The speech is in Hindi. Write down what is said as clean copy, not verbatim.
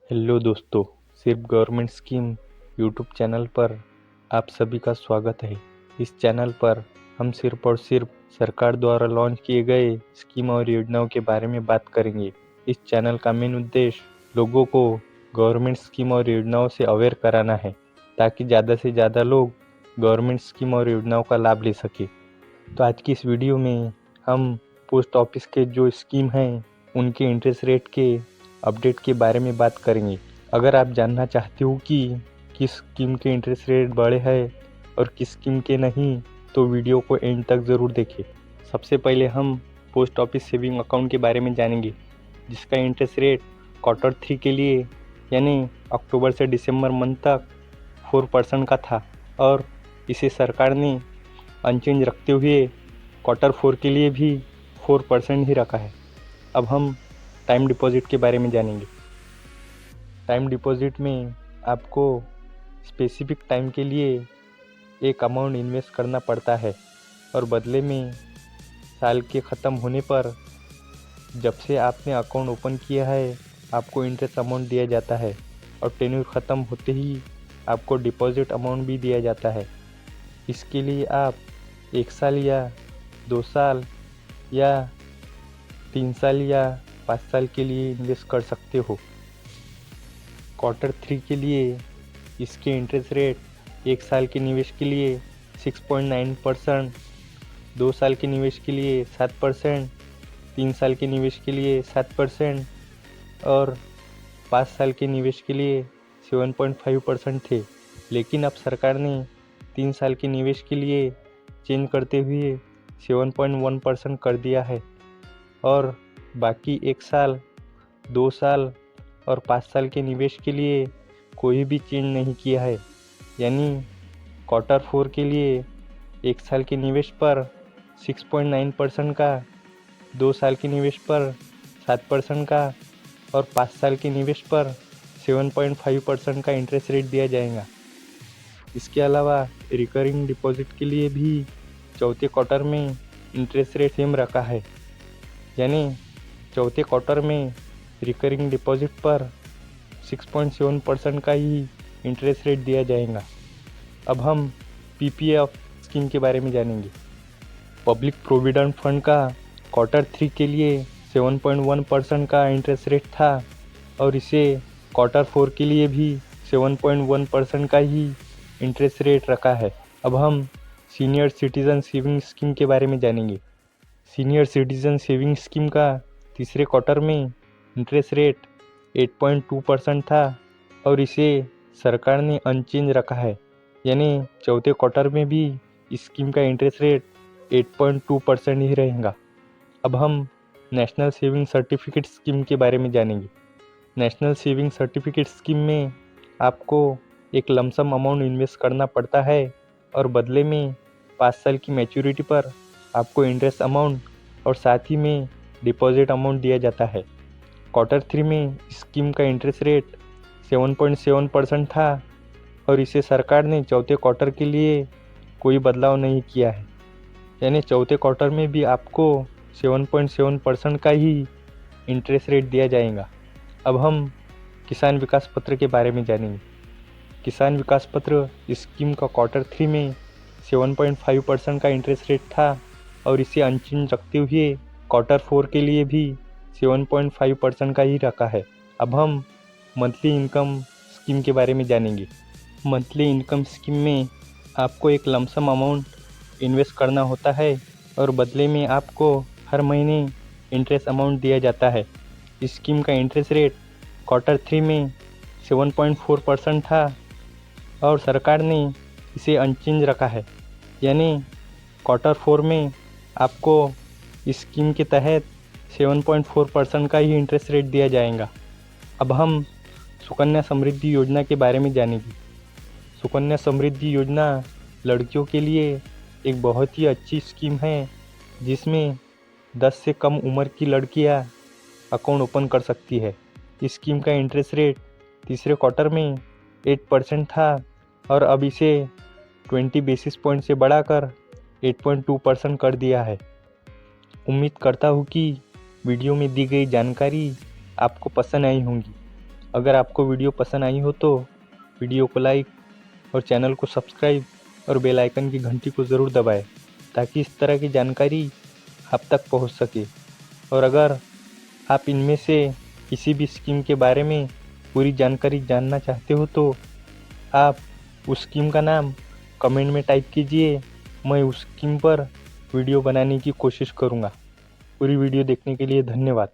हेलो दोस्तों, सिर्फ गवर्नमेंट स्कीम यूट्यूब चैनल पर आप सभी का स्वागत है। इस चैनल पर हम सिर्फ और सिर्फ सरकार द्वारा लॉन्च किए गए स्कीम और योजनाओं के बारे में बात करेंगे। इस चैनल का मेन उद्देश्य लोगों को गवर्नमेंट स्कीम और योजनाओं से अवेयर कराना है, ताकि ज़्यादा से ज़्यादा लोग गवर्नमेंट स्कीम और योजनाओं का लाभ ले सके। तो आज की इस वीडियो में हम पोस्ट ऑफिस के जो स्कीम हैं उनके इंटरेस्ट रेट के अपडेट के बारे में बात करेंगे। अगर आप जानना चाहते हो कि किस स्कीम के इंटरेस्ट रेट बढ़े हैं और किस स्कीम के नहीं, तो वीडियो को एंड तक ज़रूर देखें। सबसे पहले हम पोस्ट ऑफिस सेविंग अकाउंट के बारे में जानेंगे, जिसका इंटरेस्ट रेट Q3 के लिए यानी अक्टूबर से दिसंबर मंथ तक 4% का था और इसे सरकार ने अनचेंज रखते हुए Q4 के लिए भी 4% ही रखा है। अब हम टाइम डिपॉजिट के बारे में जानेंगे। टाइम डिपॉजिट में आपको स्पेसिफिक टाइम के लिए एक अमाउंट इन्वेस्ट करना पड़ता है और बदले में साल के ख़त्म होने पर जब से आपने अकाउंट ओपन किया है आपको इंटरेस्ट अमाउंट दिया जाता है और टेन्योर ख़त्म होते ही आपको डिपॉजिट अमाउंट भी दिया जाता है। इसके लिए आप 1 साल या 2 साल या 3 साल या 5 साल के लिए इन्वेस्ट कर सकते हो। Q3 के लिए इसके इंटरेस्ट रेट 1 साल के निवेश के लिए 6.9%, 2 साल के निवेश के लिए 7%, 3 साल के निवेश के लिए 7% और 5 साल के निवेश के लिए 7.5% थे। लेकिन अब सरकार ने 3 साल के निवेश के लिए चेंज करते हुए 7.1% कर दिया है और बाकी 1 साल, 2 साल और 5 साल के निवेश के लिए कोई भी चेंज नहीं किया है। यानी Q4 के लिए 1 साल के निवेश पर 6.9% का, 2 साल के निवेश पर 7% का और 5 साल के निवेश पर 7.5% का इंटरेस्ट रेट दिया जाएगा। इसके अलावा रिकरिंग डिपॉजिट के लिए भी चौथे क्वार्टर में इंटरेस्ट रेट सेम रखा है, यानी चौथे क्वार्टर में रिकरिंग डिपॉजिट पर 6.7% का ही इंटरेस्ट रेट दिया जाएगा। अब हम PPF स्कीम के बारे में जानेंगे। पब्लिक प्रोविडेंट फंड का Q3 के लिए 7.1% का इंटरेस्ट रेट था और इसे Q4 के लिए भी 7.1% का ही इंटरेस्ट रेट रखा है। अब हम सीनियर सिटीजन सेविंग स्कीम के बारे में जानेंगे। सीनियर सिटीजन सेविंग स्कीम का तीसरे क्वार्टर में इंटरेस्ट रेट 8.2% था और इसे सरकार ने अनचेंज रखा है, यानी चौथे क्वार्टर में भी इस स्कीम का इंटरेस्ट रेट 8.2% ही रहेगा। अब हम नेशनल सेविंग सर्टिफिकेट स्कीम के बारे में जानेंगे। नेशनल सेविंग सर्टिफिकेट स्कीम में आपको एक लमसम अमाउंट इन्वेस्ट करना पड़ता है और बदले में 5 साल की मैच्योरिटी पर आपको इंटरेस्ट अमाउंट और साथ ही में डिपॉजिट अमाउंट दिया जाता है। Q3 में स्कीम का इंटरेस्ट रेट 7.7% था और इसे सरकार ने चौथे क्वार्टर के लिए कोई बदलाव नहीं किया है, यानी चौथे क्वार्टर में भी आपको 7.7% का ही इंटरेस्ट रेट दिया जाएगा। अब हम किसान विकास पत्र के बारे में जानेंगे। किसान विकास पत्र स्कीम का Q3 में 7.5% का इंटरेस्ट रेट था और इसे अनचेंज रखते हुए Q4 के लिए भी 7.5% का ही रखा है। अब हम मंथली इनकम स्कीम के बारे में जानेंगे। मंथली इनकम स्कीम में आपको एक लमसम अमाउंट इन्वेस्ट करना होता है और बदले में आपको हर महीने इंटरेस्ट अमाउंट दिया जाता है। इस स्कीम का इंटरेस्ट रेट Q3 में 7.4% था और सरकार ने इसे अनचेंज रखा है, यानी Q4 में आपको इस स्कीम के तहत 7.4% का ही इंटरेस्ट रेट दिया जाएगा। अब हम सुकन्या समृद्धि योजना के बारे में जानेंगे। सुकन्या समृद्धि योजना लड़कियों के लिए एक बहुत ही अच्छी स्कीम है, जिसमें 10 से कम उम्र की लड़कियां अकाउंट ओपन कर सकती है। इस स्कीम का इंटरेस्ट रेट तीसरे क्वार्टर में 8% था और अब इसे 20 बेसिस पॉइंट से बढ़ाकर 8.2% कर दिया है। उम्मीद करता हूँ कि वीडियो में दी गई जानकारी आपको पसंद आई होंगी। अगर आपको वीडियो पसंद आई हो तो वीडियो को लाइक और चैनल को सब्सक्राइब और बेल आइकन की घंटी को ज़रूर दबाएं ताकि इस तरह की जानकारी आप तक पहुंच सके। और अगर आप इनमें से किसी भी स्कीम के बारे में पूरी जानकारी जानना चाहते हो तो आप उस स्कीम का नाम कमेंट में टाइप कीजिए। मैं उस स्कीम पर वीडियो बनाने की कोशिश करूँगा। पूरी वीडियो देखने के लिए धन्यवाद।